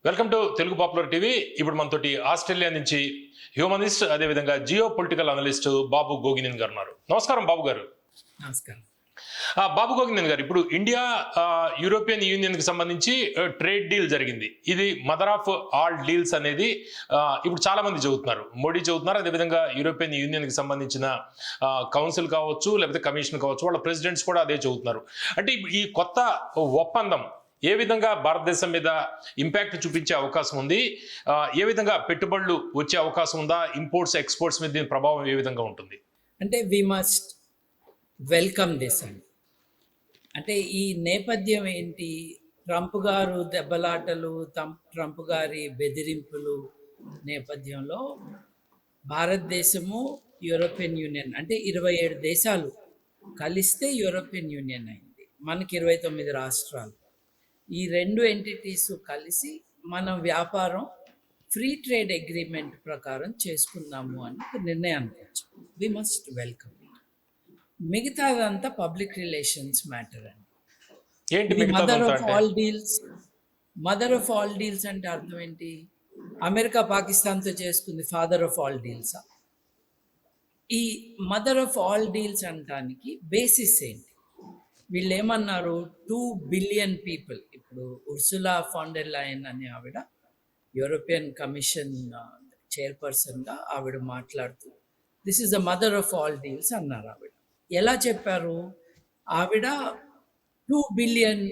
Welcome to Telugu popular TV. ఇప్పుడు మనతోటి Australia నుంచి హ్యూమనిస్ట్ అదేవిధంగా జియో పొలిటికల్ అనలిస్ట్ బాబు గోగినేన్ గారు ఉన్నారు. నమస్కారం బాబు గారు. నమస్కారం. బాబు గోగినేన్ గారు, ఇప్పుడు ఇండియా యూరోపియన్ యూనియన్ కి సంబంధించి ట్రేడ్ డీల్ జరిగింది. ఇది మదర్ ఆఫ్ ఆల్ డీల్స్ అనేది ఇప్పుడు చాలా మంది చెబుతున్నారు. మోడీ చెబుతున్నారు, అదేవిధంగా యూరోపియన్ యూనియన్ కి సంబంధించిన కౌన్సిల్ కావచ్చు, లేకపోతే కమిషన్ కావచ్చు, వాళ్ళ ప్రెసిడెంట్స్ కూడా అదే చెబుతున్నారు. అంటే ఈ కొత్త ఒప్పందం ఏ విధంగా భారతదేశం మీద ఇంపాక్ట్ చూపించే అవకాశం ఉంది, ఏ విధంగా పెట్టుబడులు వచ్చే అవకాశం ఉందా, ఇంపోర్ట్స్ ఎక్స్పోర్ట్స్ మీద దీని ప్రభావం ఏ విధంగా ఉంటుంది? అంటే వి మస్ట్ వెల్కమ్ దిస్ అండి. అంటే ఈ నేపథ్యం ఏంటి? ట్రంప్ గారు దెబ్బలాటలు, ట్రంప్ గారి బెదిరింపులు నేపథ్యంలో భారతదేశము యూరోపియన్ యూనియన్ అంటే 27 దేశాలు కలిస్తే యూరోపియన్ యూనియన్ అయింది. మనకి 29 రాష్ట్రాలు. ఈ రెండు ఎంటిటీస్ కలిసి మనం వ్యాపారం ఫ్రీ ట్రేడ్ అగ్రిమెంట్ ప్రకారం చేసుకుందాము అని నిర్ణయానికి వచ్చాం. We must welcome. మిగతాదంతా పబ్లిక్ రిలేషన్స్ మ్యాటర్ అండి. Mother of all deals. Mother of all deals అంటే అర్థం ఏంటి? అమెరికా పాకిస్తాన్తో చేసుకుంది ఫాదర్ ఆఫ్ ఆల్ డీల్సా? ఈ మదర్ ఆఫ్ ఆల్ డీల్స్ అనడానికి బేసిస్ ఏంటి? వీళ్ళు ఏమన్నారు? 2 బిలియన్ పీపుల్. ఇప్పుడు ఉర్సులా ఫాన్ డెర్ లయన్ అనే ఆవిడ యూరోపియన్ కమిషన్ చైర్పర్సన్గా ఆవిడ మాట్లాడుతూ this is the mother of all deals అన్నారు. ఆవిడ ఎలా చెప్పారు? ఆవిడ 2 బిలియన్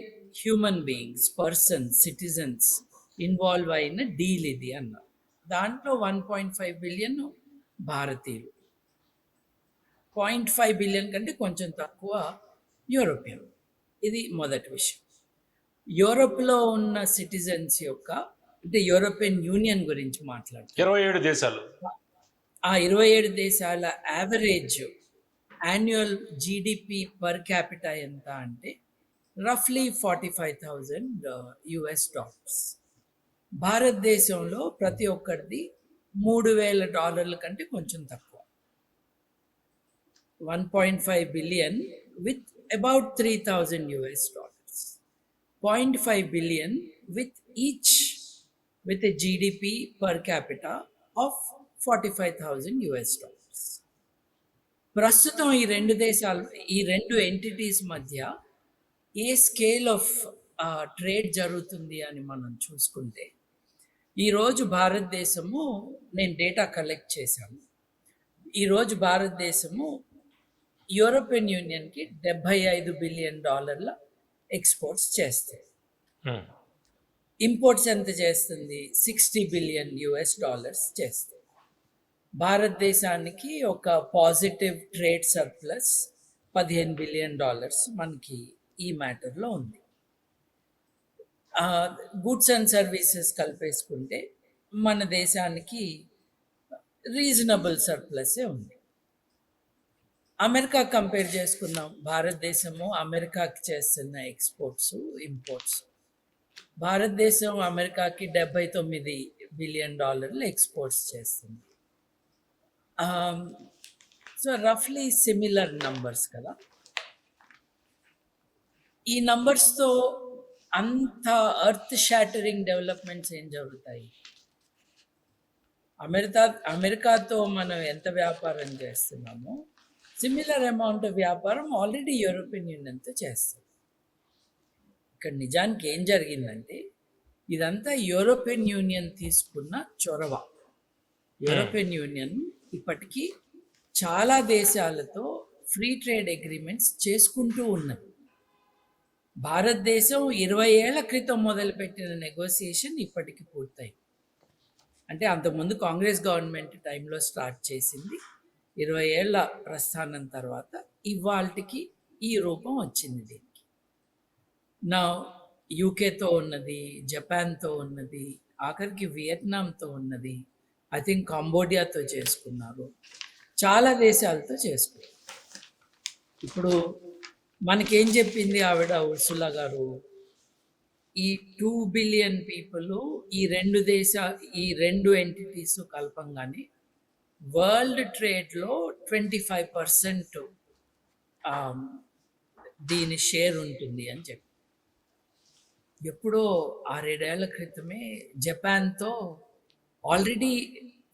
human beings, persons, citizens involve అయిన డీల్ ఇది అన్నారు. దాంట్లో 1.5 బిలియన్ భారతీయులు, 0.5 బిలియన్ కంటే కొంచెం తక్కువ యూరోపియన్. ఇది మొదటి విషయం. యూరోప్లో ఉన్న సిటిజన్స్ యొక్క, అంటే యూరోపియన్ యూనియన్ గురించి మాట్లాడుతారు. 27 దేశాలు. ఆ 27 దేశాల average annual GDP per capita ఎంత అంటే రఫ్లీ $45,000. భారతదేశంలో ప్రతి ఒక్కరిది $3,000 కంటే కొంచెం తక్కువ. 1.5 billion with about $3,000. 0.5 billion with each with a GDP per capita of $45,000. ప్రస్తుతం ఈ రెండు దేశాలు, ఈ రెండు ఎంటిటీస్ మధ్య ఏ స్కేల్ ఆఫ్ ట్రేడ్ జరుగుతుంది అని మనం చూసుకుంటే, ఈరోజు భారతదేశము, నేను డేటా కలెక్ట్ చేశాను, ఈరోజు భారతదేశము యూరోపియన్ యూనియన్కి $75 బిలియన్ ఎక్స్పోర్ట్స్ చేస్తుంది. ఇంపోర్ట్స్ ఎంత చేస్తుంది? $60 బిలియన్ చేస్తుంది. భారతదేశానికి ఒక పాజిటివ్ ట్రేడ్ సర్ప్లస్ $15 బిలియన్ మనకి ఈ మ్యాటర్లో ఉంది. గుడ్స్ అండ్ సర్వీసెస్ కలిపేసుకుంటే మన దేశానికి రీజనబుల్ సర్ప్లసే ఉంది. అమెరికా కంపేర్ చేసుకున్నాం, భారతదేశము అమెరికాకి చేస్తున్న ఎక్స్పోర్ట్స్, ఇంపోర్ట్స్. భారతదేశం అమెరికాకి $79 బిలియన్ ఎక్స్పోర్ట్స్ చేస్తుంది. సో రఫ్లీ సిమిలర్ నంబర్స్ కదా. ఈ నంబర్స్తో అంత ఎర్త్ షాటరింగ్ డెవలప్మెంట్స్ ఏం జరుగుతాయి? అమెరికాతో మనం ఎంత వ్యాపారం చేస్తున్నామో సిమిలర్ అమౌంట్ ఆఫ్ వ్యాపారం ఆల్రెడీ యూరోపియన్ యూనియన్తో చేస్తుంది. ఇక్కడ నిజానికి ఏం జరిగిందంటే, ఇదంతా యూరోపియన్ యూనియన్ తీసుకున్న చొరవ. యూరోపియన్ యూనియన్ ఇప్పటికీ చాలా దేశాలతో ఫ్రీ ట్రేడ్ అగ్రిమెంట్స్ చేసుకుంటూ ఉన్నది. భారతదేశం 20 ఏళ్ల క్రితం మొదలుపెట్టిన నెగోసియేషన్ ఇప్పటికి పూర్తయింది. అంటే అంతకుముందు కాంగ్రెస్ గవర్నమెంట్ టైంలో స్టార్ట్ చేసింది. 20 ఏళ్ల ప్రస్థానం తర్వాత ఇవాళకి ఈ రూపం వచ్చింది. దీనికి నా యూకేతో ఉన్నది, జపాన్తో ఉన్నది, ఆఖరికి వియత్నాంతో ఉన్నది, ఐ థింక్ కంబోడియాతో చేసుకున్నారు, చాలా దేశాలతో చేసుకున్నారు. ఇప్పుడు మనకేం చెప్పింది ఆవిడ ఉర్సులా గారు? ఈ 2 బిలియన్ పీపుల్, ఈ రెండు ఎంటిటీస్ కల్పంగానే వరల్డ్ ట్రేడ్లో 25% దీని షేర్ ఉంటుంది అని చెప్పి. ఎప్పుడో 6-7 ఏళ్ల క్రితమే జపాన్తో ఆల్రెడీ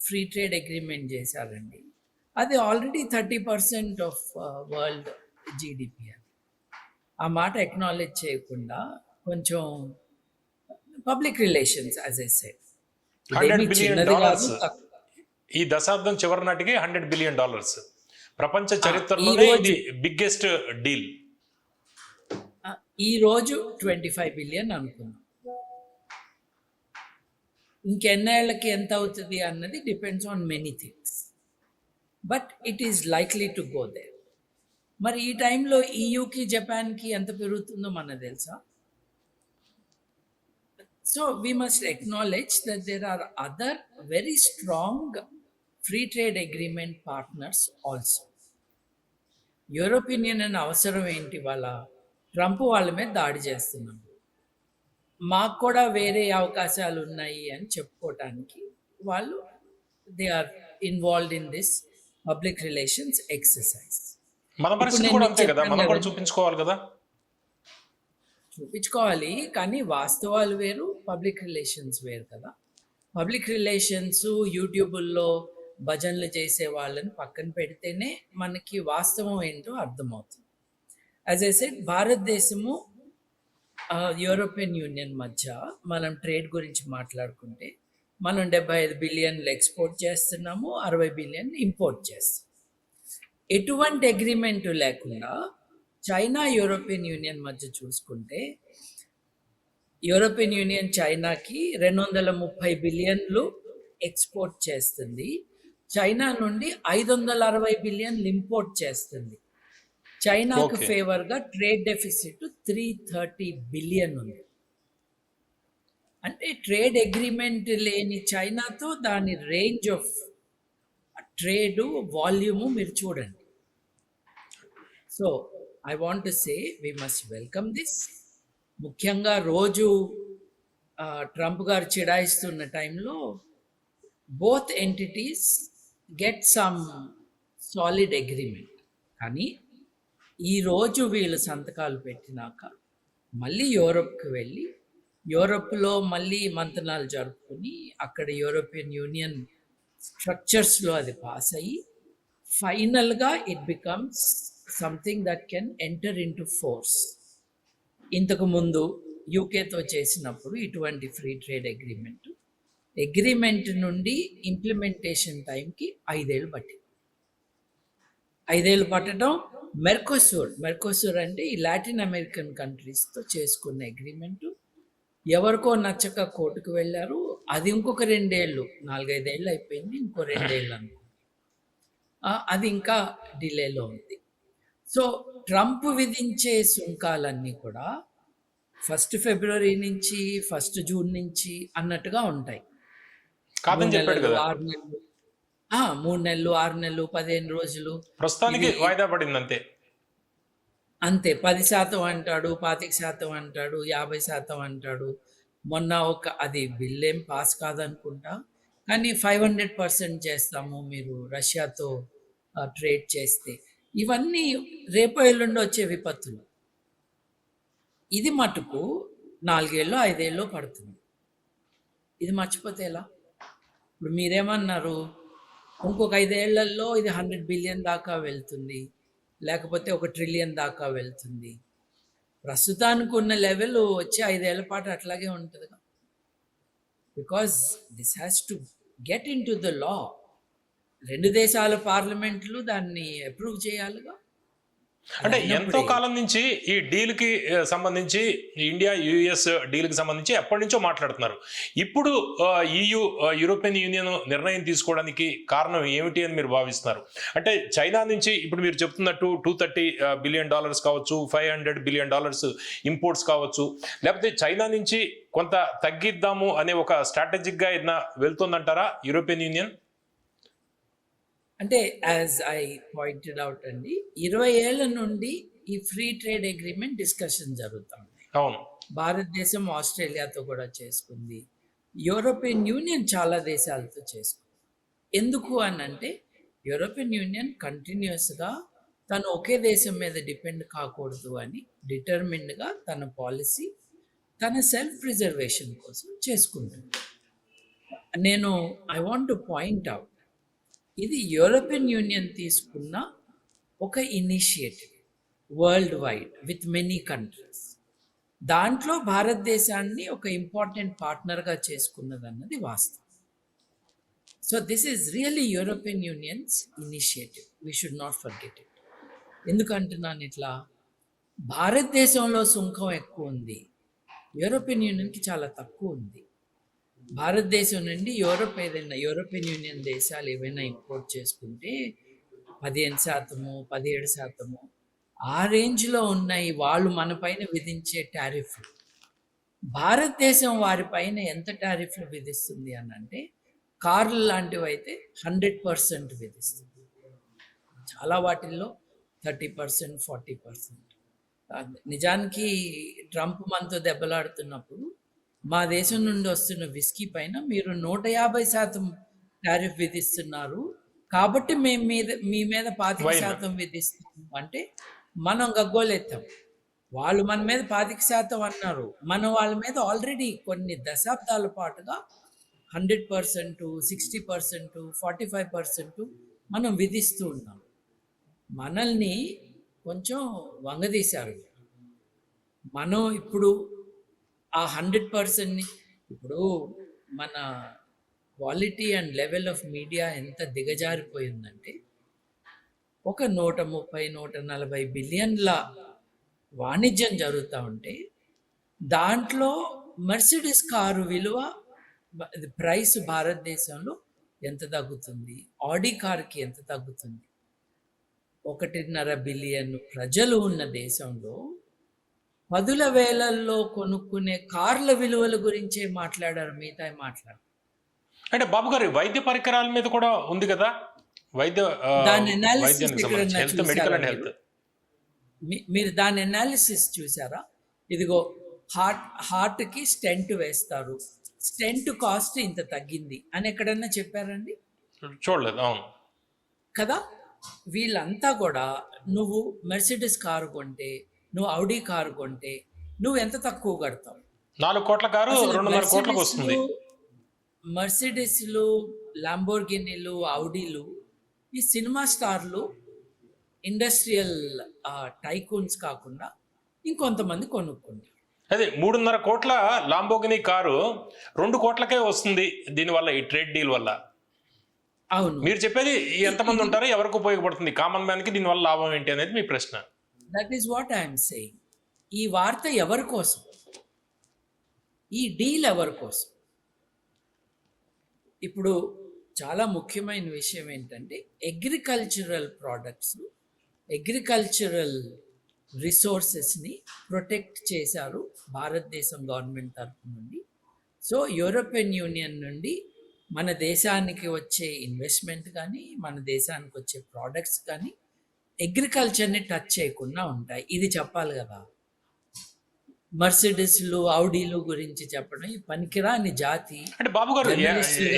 ఫ్రీ ట్రేడ్ అగ్రిమెంట్ చేశారండి. అది ఆల్రెడీ 30% ఆఫ్ వరల్డ్ జీడిపి. ఆ మాట ఎక్నాలెడ్జ్ చేయకుండా కొంచెం public relations as I said, 100 ఇదేమీ బిలియన్ చిన్నది కాదు. డాలర్స్ ఈ దశాబ్దం చివరి నాటికి $100 బిలియన్. ప్రపంచ చరిత్రలోనే ఈరోజు- ఇది బిగ్గెస్ట్ డీల్. ఈ రోజు 25 బిలియన్ అనుకున్నాం. ఇంకెన్నేళ్లకి ఎంత అవుతుంది అన్నది depends on many things, but it is likely to go there. మరి ఈ టైంలో ఈయూకి జపాన్కి ఎంత పెరుగుతుందో మనకు తెలుసా? So we must acknowledge that there are other very strong free trade agreement partners also. European union అవసరం ఏంటి? వాళ్ళ ట్రంప్ వాళ్ళ మీద దాడి చేస్తున్నారు, మాకు కూడా వేరే అవకాశాలు ఉన్నాయి అని చెప్పుకోవటానికి వాళ్ళు they are involved in this public relations exercise. మన పరిస్థితి నేను కూడా మీకు అంతే కదా, చెప్పాను మనం కూడా కదా. చూపించుకోవాలి కదా. చూపించుకోవాలి, కానీ వాస్తవాలు వేరు, పబ్లిక్ రిలేషన్స్ వేరు కదా. పబ్లిక్ రిలేషన్స్ యూట్యూబుల్లో భజనలు చేసే వాళ్ళని పక్కన పెడితేనే మనకి వాస్తవం ఏంటో అర్థమవుతుంది. యాజ్ ఐ సెడ్, భారతదేశము యూరోపియన్ యూనియన్ మధ్య మనం ట్రేడ్ గురించి మాట్లాడుకుంటే మనం 75 బిలియన్లు ఎక్స్పోర్ట్ చేస్తున్నాము, 60 బిలియన్ ఇంపోర్ట్ చేస్తాం. ఎటువంటి అగ్రిమెంట్ లేకుండా చైనా యూరోపియన్ యూనియన్ మధ్య చూసుకుంటే యూరోపియన్ యూనియన్ చైనాకి 230 బిలియన్లు ఎక్స్పోర్ట్ చేస్తుంది, చైనా నుండి 560 బిలియన్లు ఇంపోర్ట్ చేస్తుంది. చైనాకు Okay. ఫేవర్గా ట్రేడ్ డెఫిసిట్ 330 బిలియన్ ఉంది. అంటే ట్రేడ్ అగ్రిమెంట్ లేని చైనాతో దాని రేంజ్ ఆఫ్ ట్రేడ్ వాల్యూము మీరు చూడండి. So I want to say we must welcome this. ముఖ్యంగా రోజు ట్రంప్ గారు చిడాయిస్తున్న టైంలో both entities get some solid agreement. కానీ ఈరోజు వీళ్ళు సంతకాలు పెట్టినాక మళ్ళీ యూరోప్కి వెళ్ళి యూరోప్లో మళ్ళీ మంతనాలు జరుపుకొని అక్కడ యూరోపియన్ యూనియన్ స్ట్రక్చర్స్లో అది పాస్ అయ్యి ఫైనల్గా it becomes something that can enter in to force. ఇంతకుముందు యూకేతో చేసినప్పుడు ఇటువంటి ఫ్రీ ట్రేడ్ అగ్రిమెంట్ నుండి ఇంప్లిమెంటేషన్ టైంకి 5 ఏళ్ళు పట్టింది. 5 ఏళ్ళు పట్టడం. మెర్కోసూర్ అంటే ఈ లాటిన్ అమెరికన్ కంట్రీస్తో చేసుకున్న అగ్రిమెంటు ఎవరికో నచ్చక కోర్టుకు వెళ్ళారు. అది ఇంకొక 2 ఏళ్ళు, 4-5 ఏళ్ళు అయిపోయింది, ఇంకో 2 ఏళ్ళు అనుకో. అది ఇంకా డిలేలో ఉంది. సో ట్రంప్ విధించే సుంకాలన్నీ కూడా 1 ఫిబ్రవరి నుంచి 1 జూన్ నుంచి అన్నట్టుగా ఉంటాయి. కాదని చెప్పాడు కదా. 6 నెలలు, 3 నెలలు, 6 నెలలు, 15 రోజులు, ప్రస్తుతానికి వాయిదా పడింది అంతే. అంతే. 10% అంటాడు, 25% అంటాడు, 50% అంటాడు. మొన్న అది బిల్లేం పాస్ కాదనుకుంటా, కానీ 500% చేస్తాము మీరు రష్యాతో ట్రేడ్ చేస్తే. ఇవన్నీ రేపో ఎల్లుండో వచ్చే విపత్తులు. ఇది మటుకు 4 ఏళ్ళో 5 ఏళ్ళో పడుతుంది. ఇది మర్చిపోతే ఎలా? ఇప్పుడు మీరేమన్నారు, ఇంకొక 5 ఏళ్లలో ఇది 100 బిలియన్ దాకా వెళ్తుంది, లేకపోతే 1 ట్రిలియన్ దాకా వెళ్తుంది. ప్రస్తుతానికి ఉన్న లెవెల్ వచ్చి 5 ఏళ్ల పాటు అట్లాగే ఉంటుంది. Because this has to get in to the law. 2 దేశాల పార్లమెంట్లు దాన్ని అప్రూవ్ చేయాలిగా. అంటే ఎంతో అయినప్పుడే కాలం నుంచి ఈ డీల్ కి సంబంధించి, ఇండియా యుఎస్ డీల్ కి సంబంధించి ఎప్పటి నుంచో మాట్లాడుతున్నారు. ఇప్పుడు యూరోపియన్ యూనియన్ నిర్ణయం తీసుకోవడానికి కారణం ఏమిటి అని మీరు భావిస్తున్నారు? అంటే చైనా నుంచి ఇప్పుడు మీరు చెప్తున్నట్టు $230 బిలియన్ కావచ్చు, $500 బిలియన్ ఇంపోర్ట్స్ కావచ్చు, లేకపోతే చైనా నుంచి కొంత తగ్గిద్దాము అనే ఒక స్ట్రాటజిక్ గా ఏదైనా వెళ్తుందంటారా యూరోపియన్ యూనియన్? అంటే యాజ్ ఐ పాయింటెడ్ అవుట్ అండి, 20 ఏళ్ల నుండి ఈ ఫ్రీ ట్రేడ్ అగ్రిమెంట్ డిస్కషన్ జరుగుతుంది. అవును. భారతదేశం ఆస్ట్రేలియాతో కూడా చేసుకుంది, యూరోపియన్ యూనియన్ చాలా దేశాలతో చేసుకుంది. ఎందుకు అని అంటే యూరోపియన్ యూనియన్ కంటిన్యూస్గా తను ఒకే దేశం మీద డిపెండ్ కాకూడదు అని డిటర్మిన్డ్గా తన పాలసీ తన సెల్ఫ్ ప్రిజర్వేషన్ కోసం చేసుకుంటుంది. నేను I want to point out, ఇది యూరోపియన్ యూనియన్ తీసుకున్న ఒక initiative world wide with many countries. దాంట్లో భారతదేశాన్ని ఒక ఇంపార్టెంట్ పార్ట్నర్గా చేసుకున్నదన్నది వాస్తవం. So this is really European union's initiative, we should not forget it. ఎందుకంటున్నాను ఇట్లా? భారతదేశంలో సుంకం ఎక్కువ ఉంది, యూరోపియన్ యూనియన్కి చాలా తక్కువ ఉంది. భారతదేశం నుండి యూరోపియన్ యూనియన్ దేశాలు ఏవైనా ఇంపోర్ట్ చేసుకుంటే 15%, 17%, ఆ రేంజ్లో ఉన్నాయి వాళ్ళు మన పైన విధించే టారిఫ్లు. భారతదేశం వారిపైన ఎంత టారిఫ్లు విధిస్తుంది అని అంటే, కార్లు లాంటివి అయితే 100% విధిస్తుంది. చాలా వాటిల్లో 30%, 40%. నిజానికి ట్రంప్ మనతో దెబ్బలాడుతున్నప్పుడు మా దేశం నుండి వస్తున్న విస్కీ పైన మీరు 150% టారిఫ్ విధిస్తున్నారు, కాబట్టి మేము మీ మీద 25% విధిస్తాము అంటే మనం గగ్గోలెత్తాం. వాళ్ళు మన మీద 25% అన్నారు, మనం వాళ్ళ మీద ఆల్రెడీ కొన్ని దశాబ్దాల పాటుగా 100%, 60%, 45% మనం విధిస్తూ ఉన్నాం. మనల్ని కొంచెం వంగదీశారు. మనం ఇప్పుడు ఆ 100%ని, ఇప్పుడు మన quality and level of media ఎంత దిగజారిపోయిందంటే, ఒక 130, 140 బిలియన్ల వాణిజ్యం జరుగుతూ ఉంటే దాంట్లో మెర్సిడీస్ కారు విలువ ప్రైస్ భారతదేశంలో ఎంత తగ్గుతుంది, ఆడి కార్కి ఎంత తగ్గుతుంది? 1.5 బిలియన్ ప్రజలు ఉన్న దేశంలో 10,000ల్లో కొనుక్కునే కార్ల విలువల గురించే మాట్లాడారు, మిగతా మాట్లాడారు. అంటే బాబు గారు, వైద్య పరికరాల మీద కూడా ఉంది కదా, దాని అనాలిసిస్ మెడికల్ అండ్ హెల్త్. మీరు దాని అనాలిసిస్ చూసారా? ఇదిగో హార్ట్కి స్టెంట్ వేస్తారు, స్టెంట్ కాస్ట్ ఇంత తగ్గింది అని ఎక్కడన్నా చెప్పారండి? చూడలేదు. అవును కదా. వీళ్ళంతా కూడా నువ్వు మెర్సిడీస్ కారు కొంటే, నువ్వు ఔడీ కారు కొంటే నువ్వు ఎంత తక్కువ కడతావు? 4 కోట్ల కారు 2.5 కోట్లకు వస్తుంది. మర్సిడీస్లు, లాంబోర్గినీలు, ఔడీలు ఈ సినిమా స్టార్లు, ఇండస్ట్రియల్ టైకూన్స్ కాకుండా ఇంకొంతమంది కొనుక్కుంటారు. అదే 3.5 కోట్ల లాంబోగిని కారు 2 కోట్లకే వస్తుంది దీనివల్ల, ఈ ట్రేడ్ డీల్ వల్ల. అవును, మీరు చెప్పేది ఎంతమంది ఉంటారో, ఎవరికి ఉపయోగపడుతుంది, కామన్ మ్యాన్ కి దీనివల్ల లాభం ఏంటి అనేది మీ ప్రశ్న. That is what I'm saying. ఈ వార్త ఎవరి కోసం? ఈ డీల్ ఎవరి కోసం? ఇప్పుడు చాలా ముఖ్యమైన విషయం ఏంటంటే, అగ్రికల్చరల్ ప్రోడక్ట్స్, అగ్రికల్చరల్ రిసోర్సెస్ని ప్రొటెక్ట్ చేశారు భారతదేశం గవర్నమెంట్ తరఫు నుండి. సో యూరోపియన్ యూనియన్ నుండి మన దేశానికి వచ్చే ఇన్వెస్ట్మెంట్ కానీ, మన దేశానికి వచ్చే ప్రోడక్ట్స్ కానీ అగ్రికల్చర్ని టచ్ చేయకుండా ఉంటాయి. ఇది చెప్పాలి కదా. మర్సిడీస్లు, ఔడీలు గురించి చెప్పడం ఈ పనికిరాని జాతి. అంటే బాబు గారు,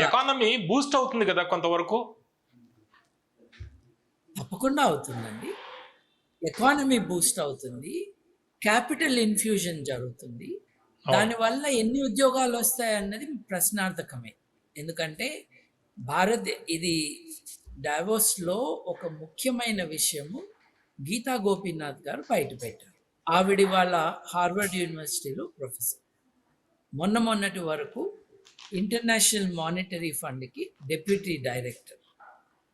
ఎకానమీ బూస్ట్ అవుతుంది కదా కొంతవరకు? తప్పకుండా అవుతుందండి. ఎకానమీ బూస్ట్ అవుతుంది, క్యాపిటల్ ఇన్ఫ్యూజన్ జరుగుతుంది. దానివల్ల ఎన్ని ఉద్యోగాలు వస్తాయి అన్నది ప్రశ్నార్థకమే. ఎందుకంటే ఇది డావోస్లో ఒక ముఖ్యమైన విషయము గీతా గోపీనాథ్ గారు బయట పెట్టారు. ఆవిడ వాళ్ళ హార్వర్డ్ యూనివర్సిటీలో ప్రొఫెసర్, మొన్నటి వరకు ఇంటర్నేషనల్ మానిటరీ ఫండ్కి డెప్యూటీ డైరెక్టర్.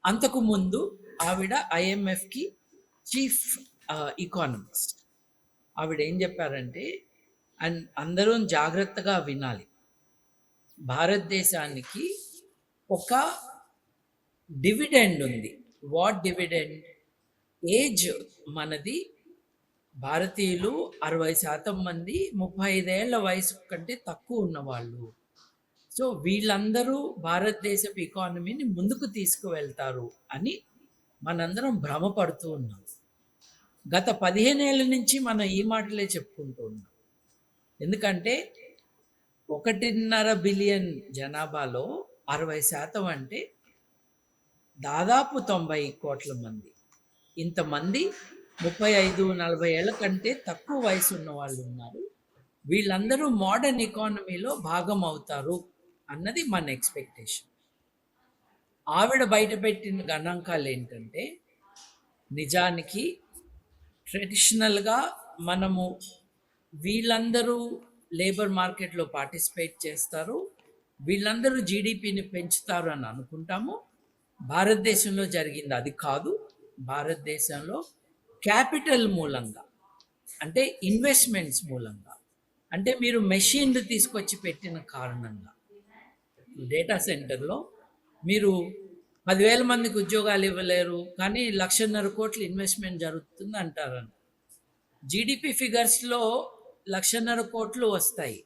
అంతకుముందు ఆవిడ IMFకి చీఫ్ ఎకానమిస్ట్. ఆవిడ ఏం చెప్పారంటే, అందరూ జాగ్రత్తగా వినాలి, భారతదేశానికి ఒక డివిడెండ్ ఉంది. What dividend? ఏజ్ మనది, భారతీయులు 60% మంది 35 ఏళ్ల వయసు కంటే తక్కువ ఉన్నవాళ్ళు. సో వీళ్ళందరూ భారతదేశపు ఎకానమీని ముందుకు తీసుకువెళ్తారు అని మనందరం భ్రమపడుతూ ఉన్నాం. గత 15 ఏళ్ళ నుంచి మనం ఈ మాటలే చెప్పుకుంటూ ఉన్నాం. ఎందుకంటే 1.5 బిలియన్ జనాభాలో 60% అంటే దాదాపు 90 కోట్ల మంది. ఇంతమంది 35-40 ఏళ్ల కంటే తక్కువ వయసు ఉన్న వాళ్ళు ఉన్నారు. వీళ్ళందరూ మోడర్న్ ఎకానమీలో భాగం అవుతారు అన్నది మన ఎక్స్పెక్టేషన్. ఆవిడ బయటపెట్టిన గణాంకాలు ఏంటంటే, నిజానికి ట్రెడిషనల్గా మనము వీళ్ళందరూ లేబర్ మార్కెట్లో పార్టిసిపేట్ చేస్తారు, వీళ్ళందరూ జీడిపిని పెంచుతారు అని అనుకుంటాము. భారతదేశంలో జరిగింది అది కాదు. భారతదేశంలో క్యాపిటల్ మూలంగా, అంటే ఇన్వెస్ట్మెంట్స్ మూలంగా, అంటే మీరు మెషిన్లు తీసుకొచ్చి పెట్టిన కారణంగా, డేటా సెంటర్లో మీరు 10,000 మందికి ఉద్యోగాలు ఇవ్వలేరు, కానీ 1,50,000 కోట్ల ఇన్వెస్ట్మెంట్ జరుగుతుంది అంటారని. జీడిపి ఫిగర్స్లో 1,50,000 కోట్లు వస్తాయి,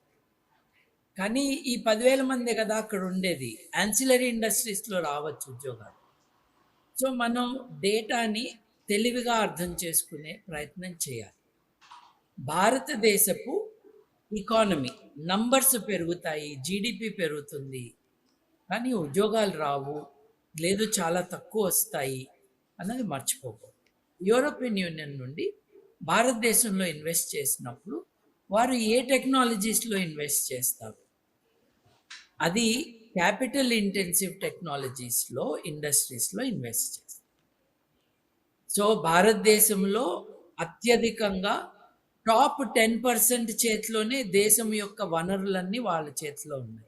కానీ ఈ 10,000 మందే కదా అక్కడ ఉండేది. యాన్సిలరీ ఇండస్ట్రీస్లో రావచ్చు ఉద్యోగాలు. సో మనం డేటాని తెలివిగా అర్థం చేసుకునే ప్రయత్నం చేయాలి. భారతదేశపు ఎకానమీ నంబర్స్ పెరుగుతాయి, జీడిపి పెరుగుతుంది, కానీ ఉద్యోగాలు రావు, లేదు చాలా తక్కువ వస్తాయి అన్నది మర్చిపోకూడదు. యూరోపియన్ యూనియన్ నుండి భారతదేశంలో ఇన్వెస్ట్ చేసినప్పుడు వారు ఏ టెక్నాలజీస్లో ఇన్వెస్ట్ చేస్తారు? అది క్యాపిటల్ ఇంటెన్సివ్ టెక్నాలజీస్లో, ఇండస్ట్రీస్లో ఇన్వెస్ట్ చేస్తారు. సో భారతదేశంలో అత్యధికంగా టాప్ 10% చేతిలోనే దేశం యొక్క వనరులన్నీ వాళ్ళ చేతిలో ఉన్నాయి.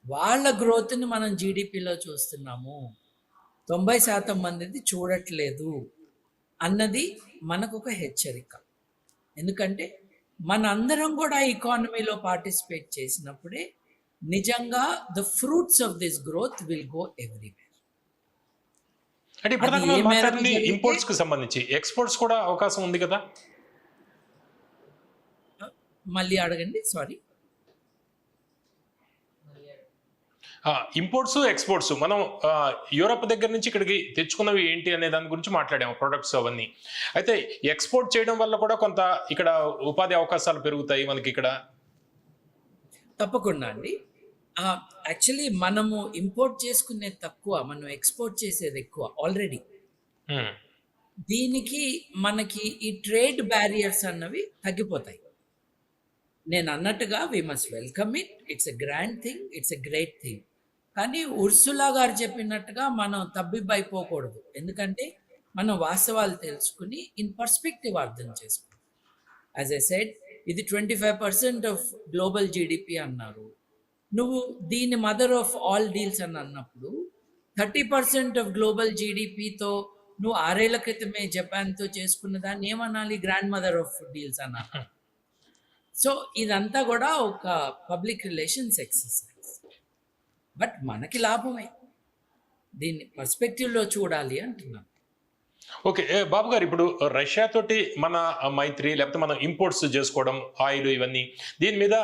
వాళ్ళ గ్రోత్ని మనం జీడిపిలో చూస్తున్నాము, 90% మందిది చూడట్లేదు అన్నది మనకు ఒక హెచ్చరిక. ఎందుకంటే మన అందరం కూడా ఎకానమీలో పార్టిసిపేట్ చేసినప్పుడే నిజంగా the fruits of this growth will go everywhere. అంటే ఇప్పుడు అది ఏ మేరకు జరిగితే ఇంపోర్ట్స్ కి సంబంధించి ఎక్స్పోర్ట్స్ కూడా అవకాశం ఉంది కదా? మళ్ళీ అడగండి, సారీ. ఇంపోర్ట్స్ ఎక్స్పోర్ట్స్ మనం యూరప్ దగ్గర నుంచి ఇక్కడికి తెచ్చుకున్నవి ఏంటి అనే దాని గురించి మాట్లాడాము, ప్రొడక్ట్స్ అవన్నీ. అయితే ఎక్స్పోర్ట్ చేయడం వల్ల కూడా కొంత ఇక్కడ ఉపాధి అవకాశాలు పెరుగుతాయి మనకి ఇక్కడ. తప్పకుండా అండి. యాక్చువల్లీ మనము ఇంపోర్ట్ చేసుకునేది తక్కువ, మనం ఎక్స్పోర్ట్ చేసేది ఎక్కువ ఆల్రెడీ. హ్మ్. దీనికి మనకి ఈ ట్రేడ్ బ్యారియర్స్ అన్నవి తగ్గిపోతాయి. నేను అన్నట్టుగా we must welcome it, it's a grand thing, it's a great thing. కానీ ఉర్సులా గారు చెప్పినట్టుగా మనం తబ్బిబ్బైపోకూడదు. ఎందుకంటే మనం వాస్తవాలు తెలుసుకుని ఇన్ పర్స్పెక్టివ్ అర్థం చేసుకోవాలి. యాజ్ ఐ సెడ్, ఇది 25% ఆఫ్ గ్లోబల్ జీడిపి అన్నారు. నువ్వు దీని మదర్ ఆఫ్ ఆల్ డీల్స్ అని అన్నప్పుడు 30% ఆఫ్ గ్లోబల్ జీడిపితో నువ్వు 6 ఏళ్ల క్రితమే జపాన్తో చేసుకున్న దాన్ని ఏమనాలి? గ్రాండ్ మదర్ ఆఫ్ డీల్స్ అన్నారు. సో ఇదంతా కూడా ఒక పబ్లిక్ రిలేషన్స్ ఎక్సర్సైజ్. బట్ మనకి లాభమే, దీన్ని పర్స్పెక్టివ్లో చూడాలి అంటున్నాను. ఓకే. బాబు గారు, ఇప్పుడు రష్యా తోటి మన మైత్రి, లేకపోతే మనం ఇంపోర్ట్స్ చేసుకోవడం ఆయిల్ ఇవన్నీ, దీని మీద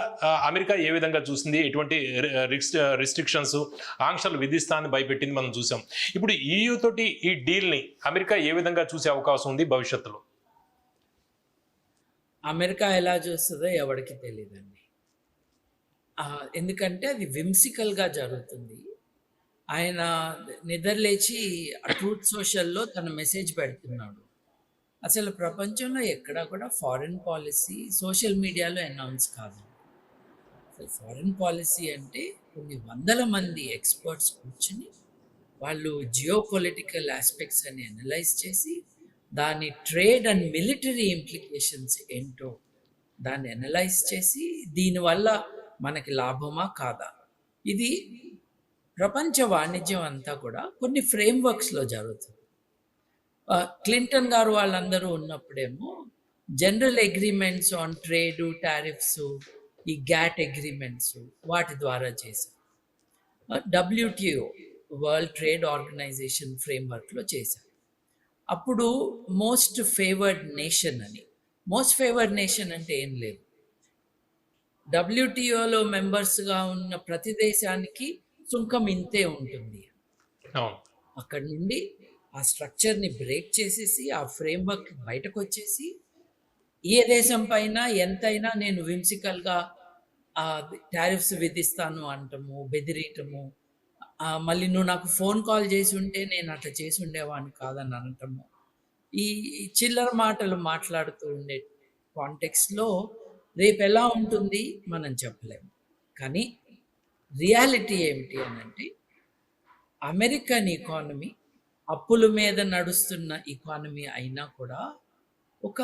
అమెరికా ఏ విధంగా చూసింది, ఎటువంటి రిస్ట్రిక్షన్స్, ఆంక్షలు విధిస్తానని భయపెట్టింది మనం చూసాం. ఇప్పుడు EU తోటి ఈ డీల్ని అమెరికా ఏ విధంగా చూసే అవకాశం ఉంది భవిష్యత్తులో? అమెరికా ఎలా చూస్తుందో ఎవరికి తెలియదండి. ఎందుకంటే అది విమ్సికల్గా జరుగుతుంది. ఆయన నిద్రలేచి ట్రూత్ సోషల్లో తన మెసేజ్ పెడుతున్నాడు. అసలు ప్రపంచంలో ఎక్కడా కూడా ఫారిన్ పాలసీ సోషల్ మీడియాలో అనౌన్స్ కాదు. అసలు ఫారిన్ పాలసీ అంటే కొన్ని వందల మంది ఎక్స్పర్ట్స్ కూర్చుని వాళ్ళు జియో పొలిటికల్ ఆస్పెక్ట్స్ అని అనలైజ్ చేసి దాని ట్రేడ్ అండ్ మిలిటరీ ఇంప్లికేషన్స్ ఏంటో దాన్ని అనలైజ్ చేసి దీనివల్ల మనకి లాభమా కాదా, ఇది ప్రపంచ వాణిజ్యం అంతా కూడా కొన్ని ఫ్రేమ్వర్క్స్లో జరుగుతుంది. క్లింటన్ గారు వాళ్ళందరూ ఉన్నప్పుడేమో general agreements on trade, tariffs, ఈ గ్యాట్ అగ్రిమెంట్స్ వాటి ద్వారా చేశారు. WTO వరల్డ్ ట్రేడ్ ఆర్గనైజేషన్ ఫ్రేమ్వర్క్లో చేశారు. అప్పుడు మోస్ట్ ఫేవర్డ్ నేషన్ అని, మోస్ట్ ఫేవర్డ్ నేషన్ అంటే ఏం లేదు, WTOలో మెంబర్స్గా ఉన్న ప్రతి దేశానికి సుంకం ఇంతే ఉంటుంది. అక్కడి నుండి ఆ స్ట్రక్చర్ని బ్రేక్ చేసేసి ఆ ఫ్రేమ్వర్క్ బయటకు వచ్చేసి ఏ దేశం పైన ఎంతైనా నేను విమ్సికల్గా టారిఫ్స్ విధిస్తాను అంటము, బెదిరియటము, మళ్ళీ నువ్వు నాకు ఫోన్ కాల్ చేసి ఉంటే నేను అట్లా చేసి ఉండేవాడిని కాదని అనటము, ఈ చిల్లర మాటలు మాట్లాడుతూ ఉండే కాంటెక్స్లో రేపు ఎలా ఉంటుంది మనం చెప్పలేము. కానీ రియాలిటీ ఏమిటి అని అంటే అమెరికన్ ఎకానమీ అప్పుల మీద నడుస్తున్న ఎకానమీ అయినా కూడా ఒక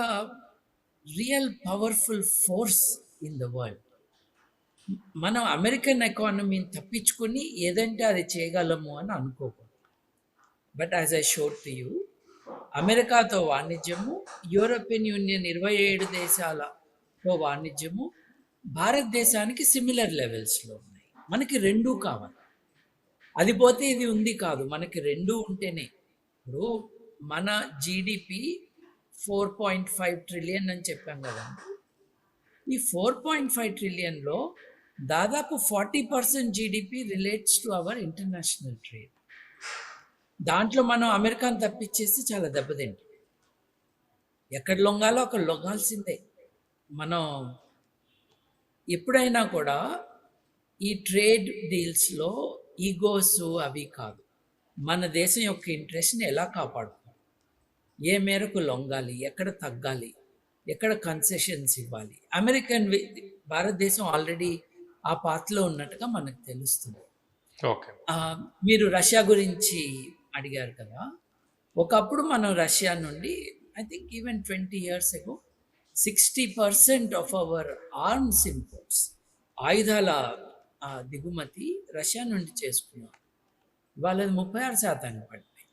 real powerful force in the world. మనం అమెరికన్ ఎకానమీని తప్పించుకొని ఏదంటే అది చేయగలము అని అనుకోకూడదు. But as I showed to you, అమెరికాతో వాణిజ్యము, యూరోపియన్ యూనియన్ 27 దేశాలతో వాణిజ్యము భారతదేశానికి సిమిలర్ లెవెల్స్లో ఉన్నాయి. మనకి రెండూ కావాలి. అది పోతే ఇది ఉంది కాదు, మనకి రెండూ ఉంటేనే. ఇప్పుడు మన జీడిపి 4.5 ట్రిలియన్ అని చెప్పాం కదా. ఈ 4.5 ట్రిలియన్లో దాదాపు 40% GDP relates to our international trade. దాంట్లో మనం అమెరికాను తప్పించేసి చాలా దెబ్బతింటాం. ఎక్కడ లొంగాలో అక్కడ లొంగాల్సిందే. మనం ఎప్పుడైనా కూడా ఈ ట్రేడ్ డీల్స్లో ఈగోస్ అవి కాదు, మన దేశం యొక్క ఇంట్రెస్ట్ని ఎలా కాపాడుకోవాలి, ఏ మేరకు లొంగాలి, ఎక్కడ తగ్గాలి, ఎక్కడ కన్సెషన్స్ ఇవ్వాలి. భారతదేశం ఆల్రెడీ ఆ పాత్రలో ఉన్నట్టుగా మనకు తెలుస్తుంది. ఓకే. మీరు రష్యా గురించి అడిగారు కదా. ఒకప్పుడు మనం రష్యా నుండి I think even 20 years ago 60% of our arms imports, ఆయుధాల దిగుమతి రష్యా నుండి చేసుకున్నాం. వాళ్ళది 36% పడిపోయి.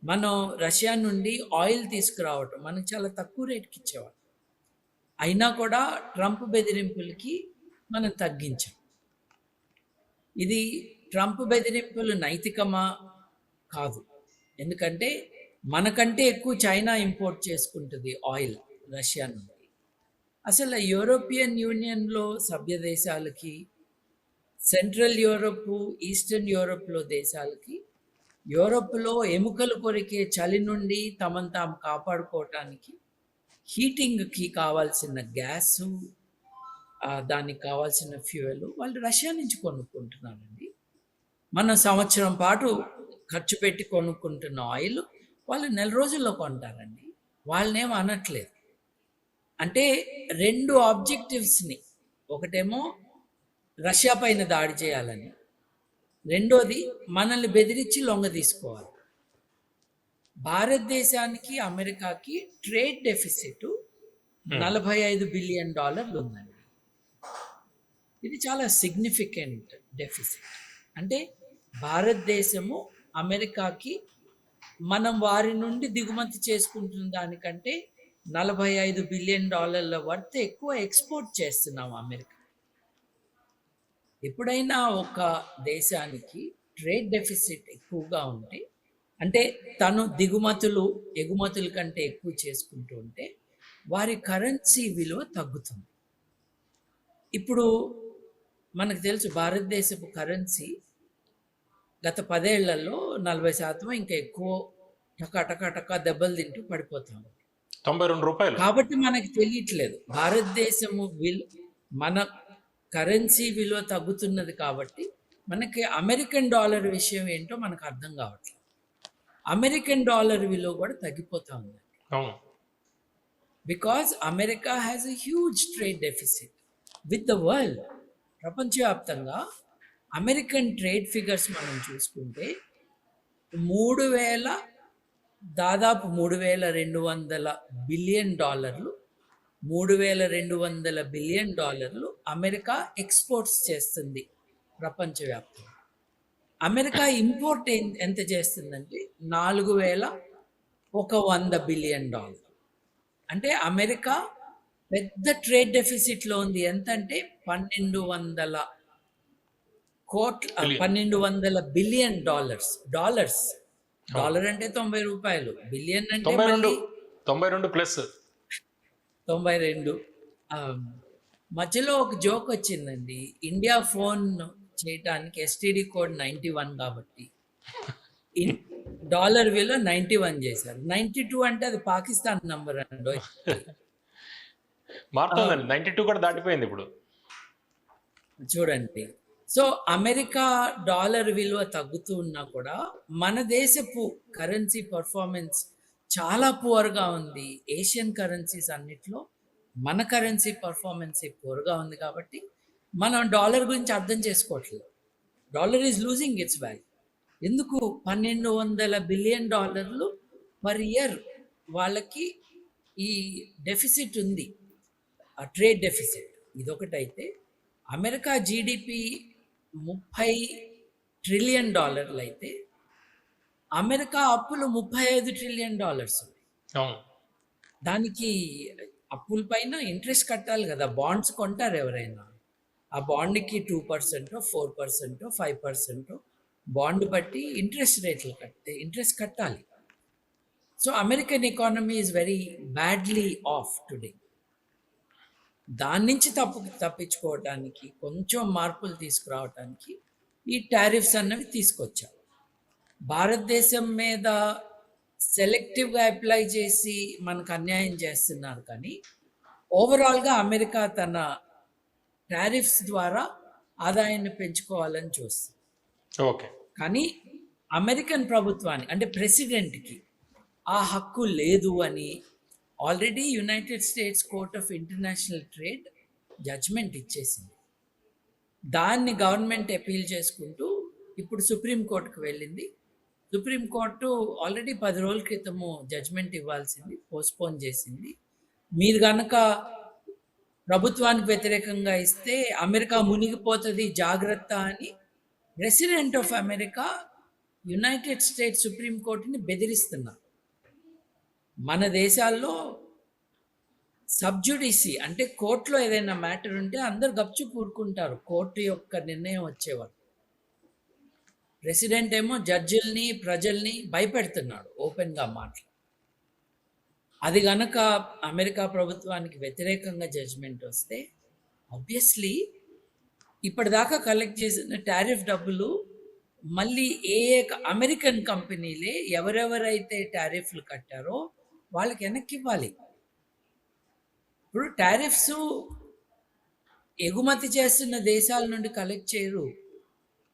మనం రష్యా నుండి ఆయిల్ తీసుకురావటం మనకు చాలా తక్కువ రేట్కి ఇచ్చేవాళ్ళం. అయినా కూడా ట్రంప్ బెదిరింపులకి మనం తగ్గించాం. ఇది ట్రంప్ బెదిరింపులు నైతికమా? కాదు. ఎందుకంటే మనకంటే ఎక్కువ చైనా ఇంపోర్ట్ చేసుకుంటుంది ఆయిల్ రష్యా నుండి. అసలు యూరోపియన్ యూనియన్లో సభ్య దేశాలకి, సెంట్రల్ యూరోప్, ఈస్టర్న్ యూరోప్లో దేశాలకి, యూరోప్లో ఎముకలు కొరికే చలి నుండి తమను తాము కాపాడుకోవటానికి హీటింగ్కి కావాల్సిన గ్యాసు, దానికి కావాల్సిన ఫ్యూయల్ వాళ్ళు రష్యా నుంచి కొనుక్కుంటున్నారండి. మనం సంవత్సరం పాటు ఖర్చు పెట్టి కొనుక్కుంటున్న ఆయిల్ వాళ్ళు నెల రోజుల్లో కొంటారండి. వాళ్ళనేం అనట్లేదు. అంటే రెండు ఆబ్జెక్టివ్స్ని, ఒకటేమో రష్యా పైన దాడి చేయాలని, రెండోది మనల్ని బెదిరించి లొంగ తీసుకోవాలి. భారతదేశానికి అమెరికాకి ట్రేడ్ డెఫిసిట్ $45 బిలియన్ ఉందండి. ఇది చాలా సిగ్నిఫికెంట్ డెఫిసిట్. అంటే భారతదేశము అమెరికాకి మనం వారి నుండి దిగుమతి చేసుకుంటున్న దానికంటే $45 బిలియన్ వర్త్ ఎక్కువ ఎక్స్పోర్ట్ చేస్తున్నాం అమెరికా. ఎప్పుడైనా ఒక దేశానికి ట్రేడ్ డెఫిసిట్ ఎక్కువగా ఉంటే, అంటే తను దిగుమతులు ఎగుమతుల కంటే ఎక్కువ చేసుకుంటూ ఉంటే వారి కరెన్సీ విలువ తగ్గుతుంది. ఇప్పుడు మనకు తెలుసు భారతదేశపు కరెన్సీ గత 10 ఏళ్లలో 40% ఇంకా ఎక్కువ టకా దెబ్బలు తింటూ పడిపోతాము. 92 రూపాయలు. కాబట్టి మనకి తెలియట్లేదు భారతదేశము మన కరెన్సీ విలువ తగ్గుతున్నది. కాబట్టి మనకి అమెరికన్ డాలర్ విషయం ఏంటో మనకు అర్థం కావట్లేదు. అమెరికన్ డాలర్ విలువ కూడా తగ్గిపోతా ఉంది. Because America has a huge trade deficit with the world. ప్రపంచవ్యాప్తంగా అమెరికన్ ట్రేడ్ ఫిగర్స్ మనం చూసుకుంటే దాదాపు $3,200 బిలియన్, $3,200 బిలియన్ అమెరికా ఎక్స్పోర్ట్స్ చేస్తుంది ప్రపంచవ్యాప్తంగా. అమెరికా ఇంపోర్ట్ ఎంత చేస్తుందంటే $4,100 బిలియన్. అంటే అమెరికా పెద్ద ట్రేడ్ డెఫిసిట్లో ఉంది. ఎంత అంటే 1200 బిలియన్ డాలర్స్. డాలర్ అంటే 90 రూపాయలు, బిలియన్ అంటే 92 ప్లస్ 92. మధ్యలో ఒక జోక్ వచ్చిందండి. ఇండియా ఫోన్ చేయటానికి ఎస్టీడీ కోడ్ 91 కాబట్టి డాలర్ విలువ 91 చేశారు. 92 అంటే అది పాకిస్తాన్ నంబర్ అండి. మారుతుందండి. 92 కూడా దాటిపోయింది ఇప్పుడు. చూడండి. సో అమెరికా డాలర్ విలువ తగ్గుతూ ఉన్నా కూడా మన దేశపు కరెన్సీ పర్ఫార్మెన్స్ చాలా పువర్గా ఉంది. ఏషియన్ కరెన్సీస్ అన్నిట్లో మన కరెన్సీ పర్ఫార్మెన్స్ పూర్గా ఉంది కాబట్టి మనం డాలర్ గురించి అర్థం చేసుకోవట్లేదు. Dollar is losing it's value. ఎందుకు? $1200 బిలియన్ పర్ ఇయర్ వాళ్ళకి ఈ డెఫిసిట్ ఉంది, ఆ ట్రేడ్ డెఫిసిట్. ఇదొకటైతే అమెరికా జీడిపి $30 ట్రిలియన్ అయితే అమెరికా అప్పులు $35 ట్రిలియన్ ఉన్నాయి. అవును. దానికి అప్పుల పైన ఇంట్రెస్ట్ కట్టాలి కదా, బాండ్స్ కొంటారు ఎవరైనా. ఆ బాండ్కి 2%, 4%, 5% బాండ్ బట్టి ఇంట్రెస్ట్ కట్టాలి. So American economy is very badly of today. దాని నుంచి తప్పించుకోవడానికి కొంచెం మార్పులు తీసుకురావడానికి ఈ టారిఫ్స్ అన్నవి తీసుకొచ్చారు. భారతదేశం మీద సెలెక్టివ్గా అప్లై చేసి మనకు అన్యాయం చేస్తున్నారు, కానీ ఓవరాల్గా అమెరికా తన టారిఫ్స్ ద్వారా ఆదాయాన్ని పెంచుకోవాలని చూస్తుంది. ఓకే. కానీ అమెరికన్ ప్రభుత్వాన్ని అంటే ప్రెసిడెంట్కి ఆ హక్కు లేదు అని already United States court of international trade judgement ఇచ్చేసింది. దాన్ని గవర్నమెంట్ అపీల్ చేసుకుంటూ ఇప్పుడు సుప్రీంకోర్టుకు వెళ్ళింది. సుప్రీంకోర్టు ఆల్రెడీ 10 రోజుల క్రితము జడ్జ్మెంట్ ఇవ్వాల్సింది పోస్ట్పోన్ చేసింది. మీరు కనుక ప్రభుత్వానికి వ్యతిరేకంగా ఇస్తే అమెరికా మునిగిపోతుంది జాగ్రత్త అని president of America United States సుప్రీంకోర్టుని బెదిరిస్తున్నారు. మన దేశాల్లో సబ్జుడిషి అంటే కోర్టులో ఏదైనా మ్యాటర్ ఉంటే అందరు గప్చు కూరుకుంటారు కోర్టు యొక్క నిర్ణయం వచ్చేవారు. ప్రెసిడెంట్ ఏమో జడ్జిల్ని ప్రజల్ని భయపెడుతున్నాడు ఓపెన్గా మాట్లాడి. అది గనక అమెరికా ప్రభుత్వానికి వ్యతిరేకంగా జడ్జిమెంట్ వస్తే ఆబ్వియస్లీ ఇప్పటిదాకా కలెక్ట్ చేసిన టారిఫ్ డబ్బులు మళ్ళీ అమెరికన్ కంపెనీలే ఎవరెవరైతే టారిఫ్లు కట్టారో వాళ్ళకి వెనక్కి ఇవ్వాలి. ఇప్పుడు టారిఫ్స్ ఎగుమతి చేస్తున్న దేశాల నుండి కలెక్ట్ చేయరు,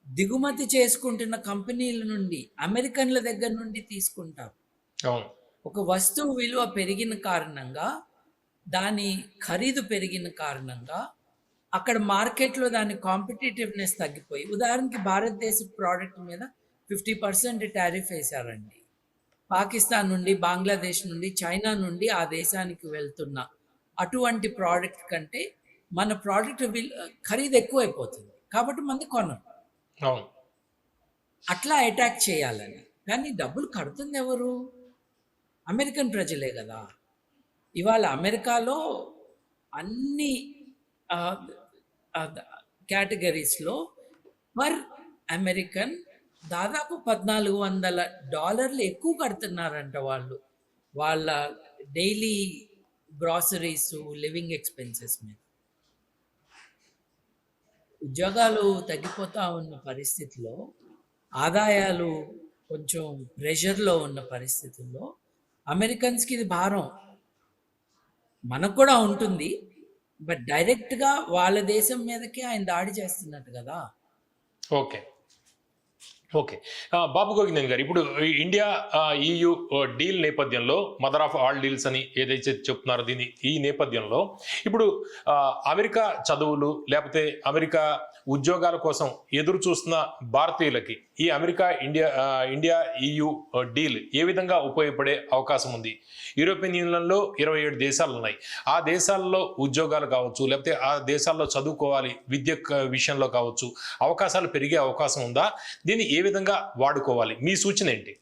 దిగుమతి చేసుకుంటున్న కంపెనీల నుండి, అమెరికన్ల దగ్గర నుండి తీసుకుంటారు. ఒక వస్తువు విలువ పెరిగిన కారణంగా, దాని ఖరీదు పెరిగిన కారణంగా అక్కడ మార్కెట్లో దాని కాంపిటేటివ్నెస్ తగ్గిపోయి, ఉదాహరణకి భారతదేశ ప్రోడక్ట్ మీద 50% టారిఫ్ వేశారండి. పాకిస్తాన్ నుండి, బంగ్లాదేశ్ నుండి, చైనా నుండి ఆ దేశానికి వెళ్తున్న అటువంటి ప్రోడక్ట్ కంటే మన ప్రోడక్ట్ ఖరీదు ఎక్కువైపోతుంది కాబట్టి మంది కొనరు. అట్లా అటాక్ చేయాలని. కానీ డబ్బులు కడుతుంది ఎవరు? అమెరికన్ ప్రజలే కదా. ఇవాళ అమెరికాలో అన్ని కేటగిరీస్లో పర్ అమెరికన్ దాదాపు $1,400 ఎక్కువ కడుతున్నారంట వాళ్ళు వాళ్ళ డైలీ గ్రాసరీస్, లివింగ్ ఎక్స్పెన్సెస్ మీద. ఉద్యోగాలు తగ్గిపోతూ ఉన్న పరిస్థితిలో, ఆదాయాలు కొంచెం ప్రెషర్లో ఉన్న పరిస్థితుల్లో అమెరికన్స్కి ఇది భారం. మనకు కూడా ఉంటుంది, బట్ డైరెక్ట్గా వాళ్ళ దేశం మీదకే ఆయన దాడి చేస్తున్నట్టు కదా. ఓకే. బాబు గోవిందన్ గారు, ఇప్పుడు ఇండియా EU డీల్ నేపథ్యంలో, మదర్ ఆఫ్ ఆల్ డీల్స్ అని ఏదైతే చెప్తున్నారో ఈ నేపథ్యంలో ఇప్పుడు అమెరికా చదువులు లేకపోతే అమెరికా ఉద్యోగాల కోసం ఎదురు చూస్తున్న భారతీయులకి ఈ అమెరికా ఇండియా EU డీల్ ఏ విధంగా ఉపయోగపడే అవకాశం ఉంది? యూరోపియన్ యూనియన్లో 27 దేశాలు ఉన్నాయి. ఆ దేశాల్లో ఉద్యోగాలు కావచ్చు, లేకపోతే ఆ దేశాల్లో చదువుకోవాలి, విద్య విషయంలో కావచ్చు, అవకాశాలు పెరిగే అవకాశం ఉందా? దీన్ని ఏ విధంగా వాడుకోవాలి? మీ సూచన ఏంటి?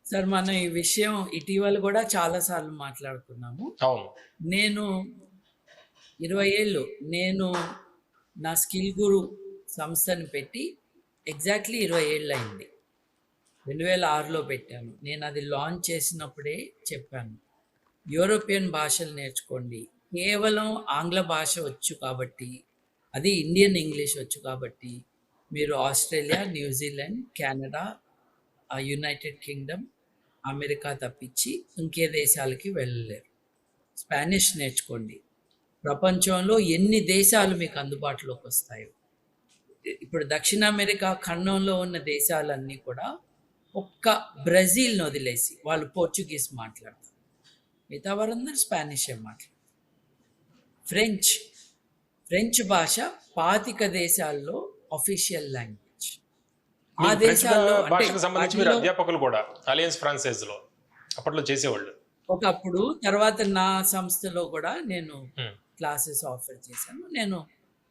సార్, మనం ఈ విషయం ఇటీవల కూడా చాలాసార్లు మాట్లాడుకున్నాము. అవును. నేను 20 ఏళ్ళు నా స్కిల్ గురు సంస్థను పెట్టి ఎగ్జాక్ట్లీ 20 ఏళ్ళు అయింది. 2006లో పెట్టాను. నేను అది లాంచ్ చేసినప్పుడే చెప్పాను, యూరోపియన్ భాషలు నేర్చుకోండి. కేవలం ఆంగ్ల భాష వచ్చు కాబట్టి, అది ఇండియన్ ఇంగ్లీష్ వచ్చు కాబట్టి మీరు Australia, New Zealand, Canada, United Kingdom, America తప్పించి ఇంకే దేశాలకి వెళ్ళలేరు. స్పానిష్ నేర్చుకోండి. ప్రపంచంలో ఎన్ని దేశాలు మీకు అందుబాటులోకి వస్తాయో, ఇప్పుడు దక్షిణ అమెరికా ఖండంలో ఉన్న దేశాలన్నీ కూడా ఒక్క బ్రెజిల్ని వదిలేసి వాళ్ళు పోర్చుగీస్ మాట్లాడతారు. మిగతా వారందరూ స్పానిషే మాట్లాడతారు. ఫ్రెంచ్ భాష 25 దేశాల్లో అఫీషియల్ లాంగ్వేజ్. ఆ మీ ఫ్రెంచ్ దేశాల్లో అంటే భాషకు సంబంధించి మీరు వాటిల్లో అధ్యాపకులు కూడా అలియన్స్ ఫ్రాన్సైజ్ లో అప్పట్లో చేసేవాళ్ళు. ఒకప్పుడు, తర్వాత నా సంస్థలో కూడా నేను ఉమ్, క్లాసెస్ ఆఫర్ చేశాను. నేను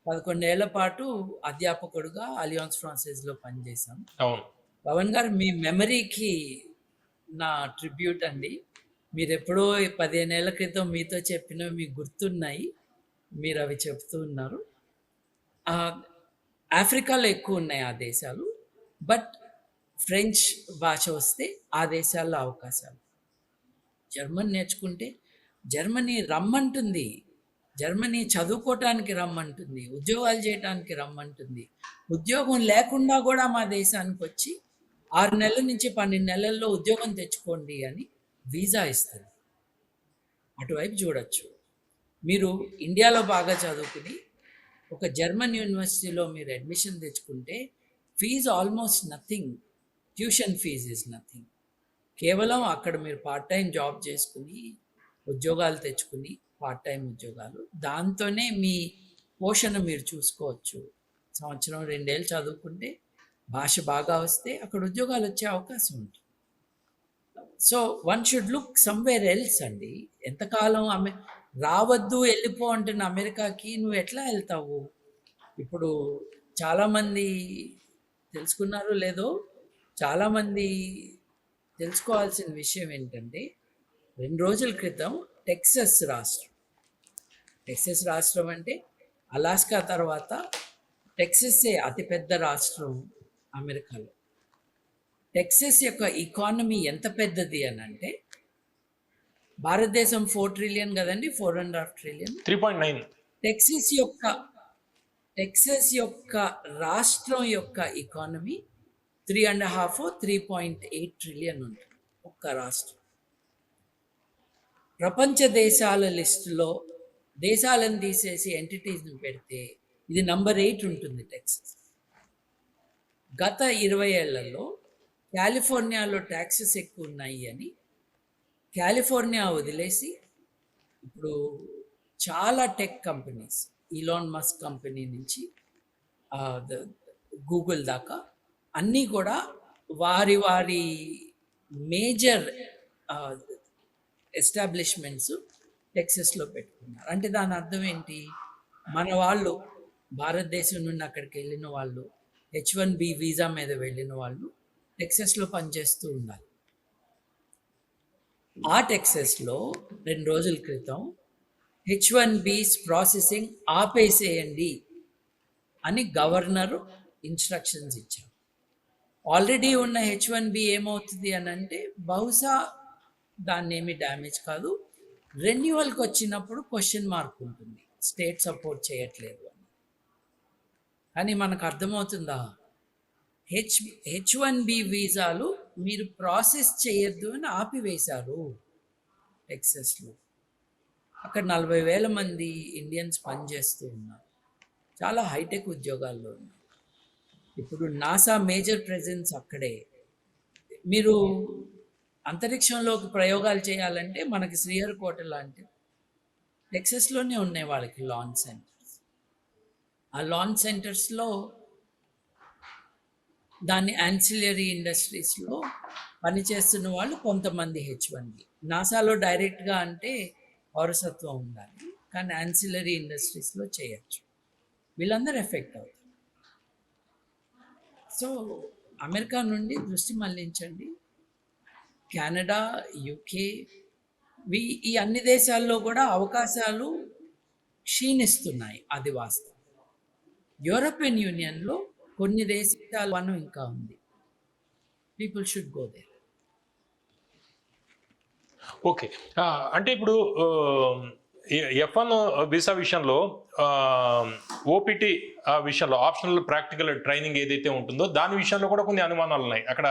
11 ఏళ్ల పాటు అధ్యాపకుడుగా అలియాన్స్ ఫ్రాన్సైజ్లో పనిచేశాను. అవును. పవన్ గారు, మీ మెమరీకి నా ట్రిబ్యూట్ అండి. మీరు ఎప్పుడో 15 ఏళ్ల క్రితం మీతో చెప్పినవి మీకు గుర్తున్నాయి, మీరు అవి చెప్తూ ఉన్నారు. ఆ, ఆఫ్రికాలో ఎక్కువ ఉన్నాయి ఆ దేశాలు, బట్ ఫ్రెంచ్ భాష వస్తే ఆ దేశాల్లో అవకాశాలు. జర్మన్ నేర్చుకుంటే జర్మనీ రమ్మంటుంది, జర్మనీ చదువుకోవటానికి రమ్మంటుంది, ఉద్యోగాలు చేయడానికి రమ్మంటుంది. ఉద్యోగం లేకుండా కూడా మా దేశానికి వచ్చి 6 నెలల నుంచి 12 నెలల్లో ఉద్యోగం తెచ్చుకోండి అని వీసా ఇస్తుంది. అటువైపు చూడొచ్చు. మీరు ఇండియాలో బాగా చదువుకుని ఒక జర్మన్ యూనివర్సిటీలో మీరు అడ్మిషన్ తెచ్చుకుంటే fee almost nothing. Tuition fee is nothing. కేవలం అక్కడ మీరు పార్ట్ టైం జాబ్ చేసుకుని ఉద్యోగాలు తెచ్చుకుని, పార్ట్ టైం ఉద్యోగాలు, దాంతోనే మీ పోషణ మీరు చూసుకోవచ్చు. సంవత్సరం 2 ఏళ్ళు చదువుకుంటే భాష బాగా వస్తే అక్కడ ఉద్యోగాలు వచ్చే అవకాశం ఉంటుంది. So one should look somewhere else అండి. ఎంతకాలం రావద్దు వెళ్ళిపో అంటున్న అమెరికాకి నువ్వు ఎట్లా వెళ్తావు? ఇప్పుడు చాలామంది తెలుసుకున్నారో లేదో, చాలామంది తెలుసుకోవాల్సిన విషయం ఏంటంటే, 2 రోజుల క్రితం టెక్సస్ రాష్ట్రం అంటే అలాస్కా తర్వాత టెక్ససే అతిపెద్ద రాష్ట్రం అమెరికాలో. టెక్సస్ యొక్క ఎకానమీ ఎంత పెద్దది అని అంటే, భారతదేశం 4 ట్రిలియన్ కదండి, 4.5 ట్రిలియన్. 3.9. టెక్సస్ యొక్క రాష్ట్రం యొక్క ఎకానమీ 3.5 3.8 ట్రిలియన్ ఉంటుంది ఒక్క రాష్ట్రం. ప్రపంచ దేశాల లిస్టులో దేశాలను తీసేసి ఎంటిటీస్ని పెడితే ఇది నంబర్ 8 ఉంటుంది టెక్సస్. గత 20 ఏళ్లలో కాలిఫోర్నియాలో ట్యాక్సెస్ ఎక్కువ ఉన్నాయి అని కాలిఫోర్నియా వదిలేసి ఇప్పుడు చాలా tech companies, Elon Musk company నుంచి గూగుల్ దాకా అన్నీ కూడా వారి మేజర్ ఎస్టాబ్లిష్మెంట్స్ టెక్సస్లో పెట్టుకున్నారు. అంటే దాని అర్థం ఏంటి? మన వాళ్ళు భారతదేశం నుండి అక్కడికి వెళ్ళిన వాళ్ళు, H1B వీసా మీద వెళ్ళిన వాళ్ళు టెక్సస్లో పనిచేస్తూ ఉండాలి. ఆ టెక్సస్లో 2 రోజుల క్రితం H1B ప్రాసెసింగ్ ఆపేసేయండి అని గవర్నరు ఇన్స్ట్రక్షన్స్ ఇచ్చారు. ఆల్రెడీ ఉన్న H1B ఏమవుతుంది అని అంటే, బహుశా దాన్ని ఏమి డ్యామేజ్ కాదు, రెన్యువల్కి వచ్చినప్పుడు క్వశ్చన్ మార్క్ ఉంటుంది, స్టేట్ సపోర్ట్ చేయట్లేదు అని. కానీ మనకు అర్థమవుతుందా, H1B వీసాలు మీరు ప్రాసెస్ చేయొద్దు అని ఆపివేశారు టెక్సస్లో. అక్కడ 40,000 మంది ఇండియన్స్ పనిచేస్తూ ఉన్నారు, చాలా హైటెక్ ఉద్యోగాల్లో ఉన్నారు. ఇప్పుడు నాసా మేజర్ ప్రెజెన్స్ అక్కడే. మీరు అంతరిక్షంలోకి ప్రయోగాలు చేయాలంటే మనకి శ్రీహరికోట లాంటి టెక్సస్లోనే ఉన్నాయి వాళ్ళకి లాంచ్ సెంటర్స్. ఆ లాంచ్ సెంటర్స్లో దాన్ని యాన్సిలరీ ఇండస్ట్రీస్లో పనిచేస్తున్న వాళ్ళు కొంతమంది H1B. నాసాలో డైరెక్ట్గా అంటే పౌరసత్వం ఉండాలి, కానీ యాన్సిలరీ ఇండస్ట్రీస్లో చేయొచ్చు. వీళ్ళందరూ ఎఫెక్ట్ అవుతారు. సో అమెరికా నుండి దృష్టి మళ్లించండి. కెనడా, యూకే, ఈ అన్ని దేశాల్లో కూడా అవకాశాలు క్షీణిస్తున్నాయి, అది వాస్తవం. యూరోపియన్ యూనియన్లో కొన్ని దేశాల వనం ఇంకా ఉంది. People should go there. Okay. అంటే ఇప్పుడు F1 వీసా విషయంలో ఓపీటీ విషయంలో ఆప్షనల్ ప్రాక్టికల్ ట్రైనింగ్ ఏదైతే ఉంటుందో దాని విషయంలో కూడా కొన్ని అనుమానాలు ఉన్నాయి. అక్కడ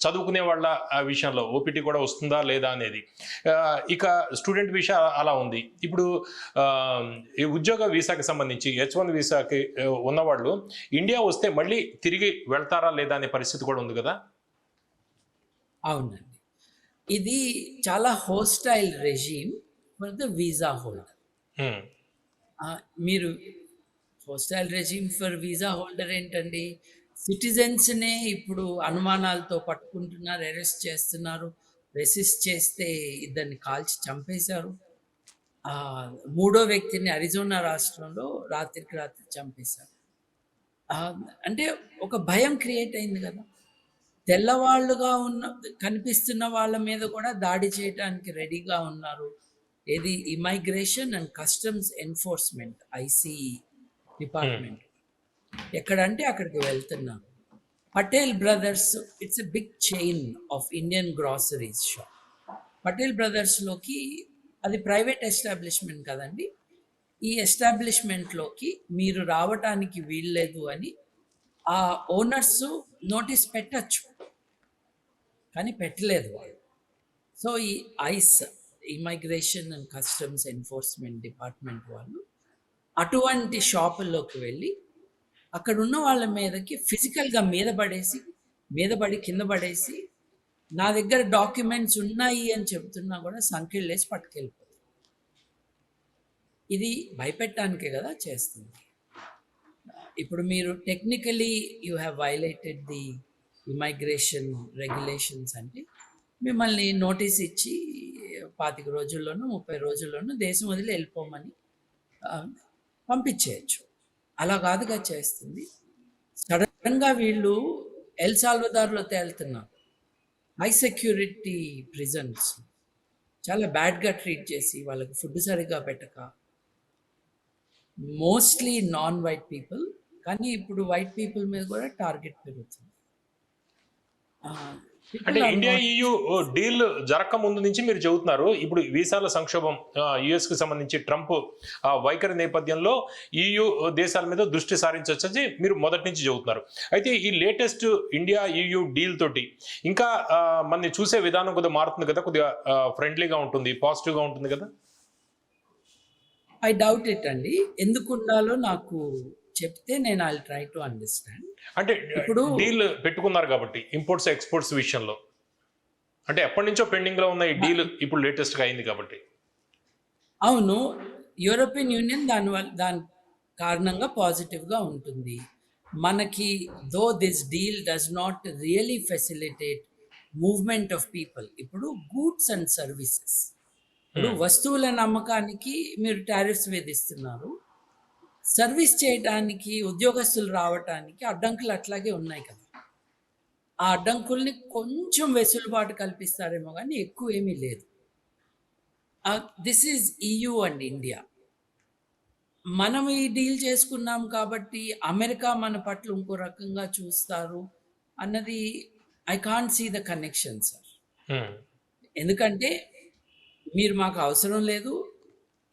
చదువుకునే వాళ్ళ విషయంలో ఓపీటీ కూడా వస్తుందా లేదా అనేది. ఇక స్టూడెంట్ వీసా అలా ఉంది. ఇప్పుడు ఈ ఉద్యోగ వీసాకి సంబంధించి H1 వీసాకి ఉన్నవాళ్ళు ఇండియా వస్తే మళ్ళీ తిరిగి వెళ్తారా లేదా అనే పరిస్థితి కూడా ఉంది కదా. అవునండి. ఇది చాలా hostile regime for the visa holder. హ్మ్. మీరు hostile regime for visa holder ఏంటండి? సిటిజన్స్‌నే ఇప్పుడు అనుమానాలతో పట్టుకుంటున్నారు, అరెస్ట్ చేస్తున్నారు. రెసిస్ట్ చేస్తే ఇద్దరిని కాల్చి చంపేశారు. మూడో వ్యక్తిని అరిజోనా రాష్ట్రంలో రాత్రికి రాత్రి చంపేశారు. అంటే ఒక భయం క్రియేట్ అయింది కదా! తెల్లవాళ్ళుగా కనిపిస్తున్న వాళ్ళ మీద కూడా దాడి చేయటానికి రెడీగా ఉన్నారు. ఏది immigration and customs enforcement ICE hmm. Department. ఎక్కడంటే అక్కడికి వెళ్తున్నారు. Patel brothers it's a big chain of Indian groceries shop. Patel బ్రదర్స్‌లోకి అది ప్రైవేట్ ఎస్టాబ్లిష్మెంట్ కదండీ! ఈ ఎస్టాబ్లిష్మెంట్‌లోకి మీరు రావటానికి వీల్లేదు అని ఆ ఓనర్స్ నోటీస్ పెట్టొచ్చు. కానీ పెట్టలేదు వాళ్ళు. సో, ఈ ICE immigration and customs enforcement department వాళ్ళు అటువంటి షాపుల్లోకి వెళ్ళి అక్కడున్న వాళ్ళ మీదకి ఫిజికల్‌గా మీద పడి కింద పడేసి, నా దగ్గర డాక్యుమెంట్స్ ఉన్నాయి అని చెప్తున్నా కూడా సంకెళ్ళేసి పట్టుకెళ్ళిపోతారు. ఇది భయపెట్టడానికే కదా చేస్తుంది. ఇప్పుడు మీరు technically you have violated the immigration regulations అంటే మిమ్మల్ని నోటీస్ ఇచ్చి 25 రోజుల్లోనూ 30 రోజుల్లోనూ దేశం వదిలి వెళ్ళిపోమని పంపించేయచ్చు. అలా కాదుగా చేస్తుంది. సడన్గా వీళ్ళు ఎల్ సాల్వదార్లో తేలుతున్నారు. హై సెక్యూరిటీ ప్రిజన్స్ చాలా బ్యాడ్గా ట్రీట్ చేసి వాళ్ళకి ఫుడ్ సరిగ్గా పెట్టక మోస్ట్లీ నాన్ వైట్ పీపుల్, కానీ ఇప్పుడు వైట్ పీపుల్ మీద కూడా టార్గెట్ పెరుగుతుంది. అంటే ఇండియా EU డీల్ జరగక ముందు నుంచి మీరు చెబుతున్నారు. ఇప్పుడు వీసాల సంక్షోభం US కి సంబంధించి ట్రంప్ వైఖరి నేపథ్యంలో EU దేశాల మీద దృష్టి సారించవచ్చని మీరు మొదటి నుంచి చెబుతున్నారు. అయితే ఈ లేటెస్ట్ ఇండియా EU డీల్ తోటి ఇంకా మనని చూసే విధానం కొద్దిగా మారుతుంది కదా, కొద్దిగా ఫ్రెండ్లీగా ఉంటుంది, పాజిటివ్గా ఉంటుంది కదా. ఐ డౌట్ ఇట్ అండి. ఎందుకు ఉండాలో నాకు చెప్తే నేను ఐ ట్రై టు అండర్స్టాండ్. అంటే ఇప్పుడు డీల్ పెట్టుకున్నారు కాబట్టి ఇంపోర్ట్స్ ఎక్స్పోర్ట్స్ విషయంలో, అంటే ఎప్పటి నుంచో పెండింగ్ లో ఉన్న ఈ డీల్ ఇప్పుడు లేటెస్ట్ గా అయింది కాబట్టి. అవును, యూరోపియన్ యూనియన్ దాని కారణంగా పాజిటివ్గా ఉంటుంది. మనకి though this deal does not really facilitate movement of people. ఇప్పుడు గూడ్స్ అండ్ సర్వీసెస్, ఇప్పుడు వస్తువుల నమ్మకానికి మీరు టారిఫ్స్ విధిస్తున్నారు, సర్వీస్ చేయడానికి ఉద్యోగస్తులు రావటానికి అడ్డంకులు అట్లాగే ఉన్నాయి కదా. ఆ అడ్డంకుల్ని కొంచెం వెసులుబాటు కల్పిస్తారేమో కానీ ఎక్కువ ఏమీ లేదు. This is EU and India. మనం ఈ డీల్ చేసుకున్నాం కాబట్టి అమెరికా మన పట్ల ఇంకో రకంగా చూస్తారు అన్నది I can't see the connection sir. ఎందుకంటే మీరు మాకు అవసరం లేదు,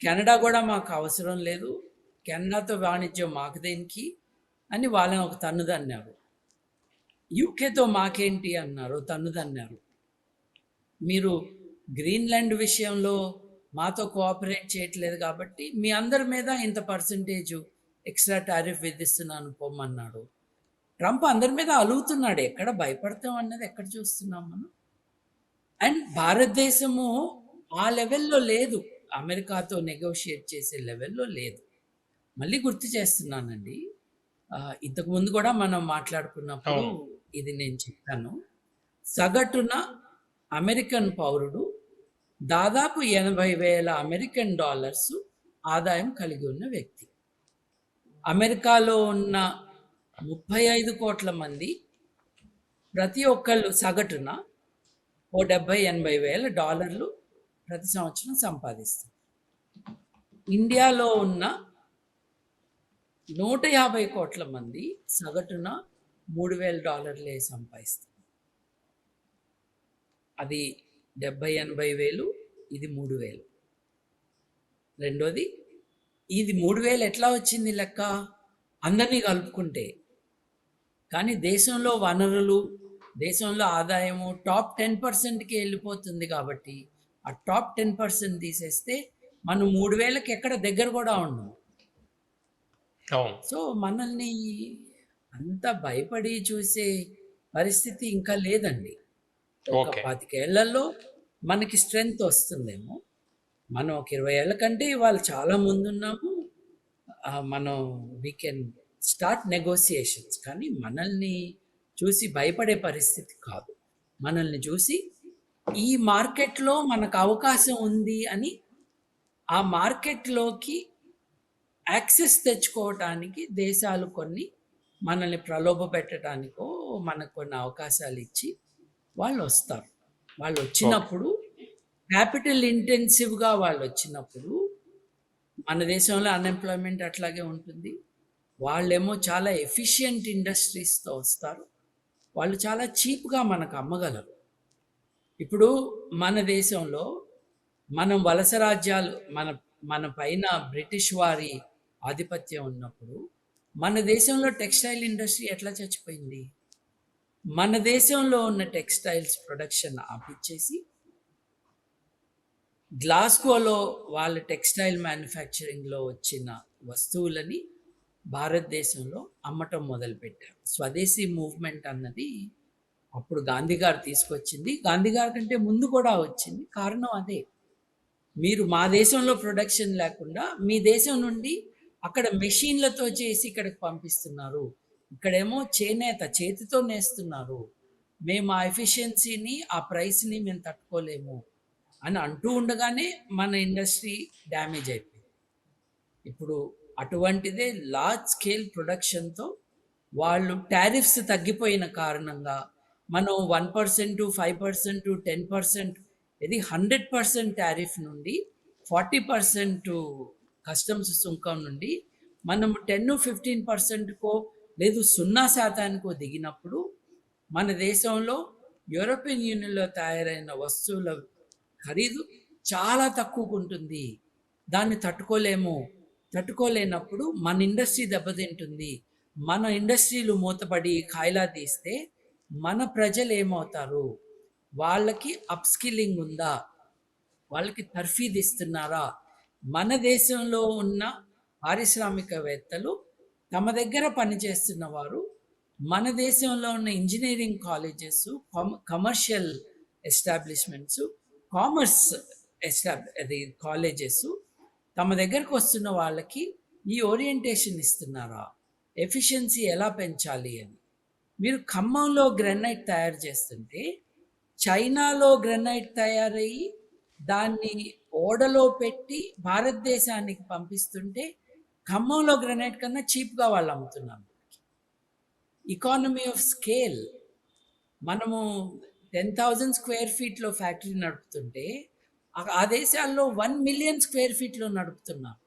కెనడా కూడా మాకు అవసరం లేదు, కెనడాతో వాణిజ్యం మాకు దేనికి అని వాళ్ళని ఒక తన్నుదన్నారు. యూకేతో మాకేంటి అన్నారు, తన్నుదన్నారు. మీరు గ్రీన్లాండ్ విషయంలో మాతో కోఆపరేట్ చేయట్లేదు కాబట్టి మీ అందరి మీద ఇంత పర్సంటేజ్ ఎక్స్ట్రా టారిఫ్ విధిస్తున్నాను పొమ్మన్నాడు. ట్రంప్ అందరి మీద అలుగుతున్నాడు. ఎక్కడ భయపడతాం అన్నది ఎక్కడ చూస్తున్నాం మనం. అండ్ భారతదేశము ఆ లెవెల్లో లేదు, అమెరికాతో నెగోషియేట్ చేసే లెవెల్లో లేదు. మళ్ళీ గుర్తు చేస్తున్నానండి, ఇంతకుముందు కూడా మనం మాట్లాడుకున్నప్పుడు ఇది నేను చెప్పాను. సగటున అమెరికన్ పౌరుడు దాదాపు 80,000 అమెరికన్ డాలర్స్ ఆదాయం కలిగి ఉన్న వ్యక్తి. అమెరికాలో ఉన్న 35 కోట్ల మంది ప్రతి ఒక్కళ్ళు సగటున ఓ 70,000-80,000 డాలర్లు ప్రతి సంవత్సరం సంపాదిస్తారు. ఇండియాలో ఉన్న 150 కోట్ల మంది సగటున $3,000 సంపాదిస్తారు. అది 70,000-80,000, ఇది 3,000. రెండోది, ఇది 3,000 ఎట్లా వచ్చింది లెక్క? అందరినీ కలుపుకుంటే. కానీ దేశంలో వనరులు, దేశంలో ఆదాయము టాప్ 10%కి వెళ్ళిపోతుంది కాబట్టి ఆ టాప్ 10% తీసేస్తే మనం 3,000కి ఎక్కడ దగ్గర కూడా ఉన్నాం. సో మనల్ని అంత భయపడి చూసే పరిస్థితి ఇంకా లేదండి. ఒక 25 ఏళ్లలో మనకి స్ట్రెంగ్త్ వస్తుందేమో. మనం ఒక 20 ఏళ్ల కంటే ఇవాళ చాలా ముందున్నాము. మనం వీ కెన్ స్టార్ట్ నెగోసియేషన్స్. కానీ మనల్ని చూసి భయపడే పరిస్థితి కాదు. మనల్ని చూసి ఈ మార్కెట్‌లో మనకు అవకాశం ఉంది అని ఆ మార్కెట్‌లోకి యాక్సెస్ తెచ్చుకోవటానికి దేశాలు కొన్ని మనల్ని ప్రలోభపెట్టడానికో, మనకు కొన్ని అవకాశాలు ఇచ్చి వాళ్ళొస్తారు. వాళ్ళొచ్చినప్పుడు క్యాపిటల్ ఇంటెన్సివ్‌గా వాళ్ళొచ్చినప్పుడు మన దేశంలో అన్‌ఎంప్లాయ్‌మెంట్ అట్లాగే ఉంటుంది. వాళ్ళేమో చాలా ఎఫిషియంట్ ఇండస్ట్రీస్‌తో వస్తారు. వాళ్ళు చాలా చీప్‌గా మనకు అమ్మగలరు. ఇప్పుడు మన దేశంలో మనం వలస రాజ్యాలు మన పైన బ్రిటిష్ వారి ఆధిపత్యం ఉన్నప్పుడు మన దేశంలో టెక్స్టైల్ ఇండస్ట్రీ ఎట్లా చచ్చిపోయింది? మన దేశంలో ఉన్న టెక్స్టైల్స్ ప్రొడక్షన్ ఆపిచ్చేసి గ్లాస్గోలో వాళ్ళ టెక్స్టైల్ మ్యానుఫ్యాక్చరింగ్లో వచ్చిన వస్తువులని భారతదేశంలో అమ్మటం మొదలుపెట్టారు. స్వదేశీ మూవ్మెంట్ అన్నది అప్పుడు గాంధీ గారు తీసుకొచ్చింది. గాంధీ గారి కంటే ముందు కూడా వచ్చింది. కారణం అదే. మీరు మా దేశంలో ప్రొడక్షన్ లేకుండా మీ దేశం నుండి అక్కడ మెషిన్లతో చేసి ఇక్కడికి పంపిస్తున్నారు. ఇక్కడేమో చేనేత చేతితో నేస్తున్నారు. మేము ఆ ఎఫిషియన్సీని ఆ ప్రైస్ని మేము తట్టుకోలేము అని అంటూ ఉండగానే మన ఇండస్ట్రీ డ్యామేజ్ అయిపోయింది. ఇప్పుడు అటువంటిదే లార్జ్ స్కేల్ ప్రొడక్షన్తో వాళ్ళు టారిఫ్స్ తగ్గిపోయిన కారణంగా మనం 1%, 5%, 10%, ఇది 100% టారిఫ్ నుండి 40% కస్టమ్స్ సుంకం నుండి మనం 10-15%కో లేదు 0%కో దిగినప్పుడు మన దేశంలో యూరోపియన్ యూనియన్లో తయారైన వస్తువుల ఖరీదు చాలా తక్కువకు ఉంటుంది. దాన్ని తట్టుకోలేనప్పుడు మన ఇండస్ట్రీ దెబ్బతింటుంది. మన ఇండస్ట్రీలు మూతపడి కాయిలా తీస్తే మన ప్రజలు ఏమవుతారు? వాళ్ళకి అప్‌స్కిల్లింగ్ ఉందా? వాళ్ళకి తర్ఫీదు ఇస్తున్నారా? మన దేశంలో ఉన్న పారిశ్రామికవేత్తలు తమ దగ్గర పనిచేస్తున్న వారు మన దేశంలో ఉన్న engineering colleges, commercial establishments, commerce అది కాలేజెస్ తమ దగ్గరకు వస్తున్న వాళ్ళకి ఈ ఓరియంటేషన్ ఇస్తున్నారా? ఎఫిషియన్సీ ఎలా పెంచాలి అని. మీరు ఖమ్మంలో గ్రానైట్ తయారు చేస్తుంటే చైనాలో గ్రానైట్ తయారయ్యి దాన్ని ఓడలో పెట్టి భారతదేశానికి పంపిస్తుంటే ఖమ్మంలో గ్రానైట్ కన్నా చీప్గా వాళ్ళు అమ్ముతున్నారు. Economy of scale. మనము 10,000 స్క్వేర్ ఫీట్లో ఫ్యాక్టరీ నడుపుతుంటే ఆ దేశాల్లో 1 మిలియన్ స్క్వేర్ ఫీట్లో నడుపుతున్నారు.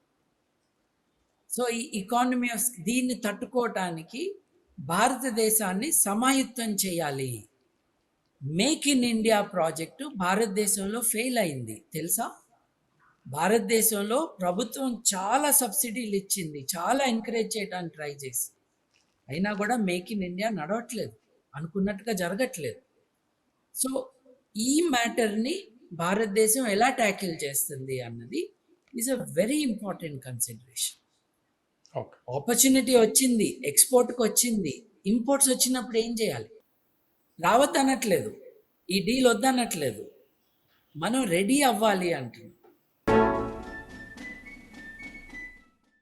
సో ఈ ఎకానమీ ఆఫ్ దీన్ని తట్టుకోవటానికి భారతదేశాన్ని సమాయుత్తం చేయాలి. మేక్ ఇన్ ఇండియా ప్రాజెక్టు భారతదేశంలో ఫెయిల్ అయింది తెలుసా? భారతదేశంలో ప్రభుత్వం చాలా సబ్సిడీలు ఇచ్చింది, చాలా ఎంకరేజ్ చేయడానికి ట్రై చేసి, అయినా కూడా మేక్ ఇన్ ఇండియా నడవట్లేదు, అనుకున్నట్టుగా జరగట్లేదు. సో ఈ మ్యాటర్ని భారతదేశం ఎలా ట్యాకిల్ చేస్తుంది అన్నది is a very important consideration. Opportunity వచ్చింది, ఎక్స్పోర్ట్కి వచ్చింది, ఇంపోర్ట్స్ వచ్చినప్పుడు ఏం చేయాలి? రావద్దనట్లేదు, ఈ డీల్ వద్దనట్లేదు, మనం రెడీ అవ్వాలి అంటున్నాం.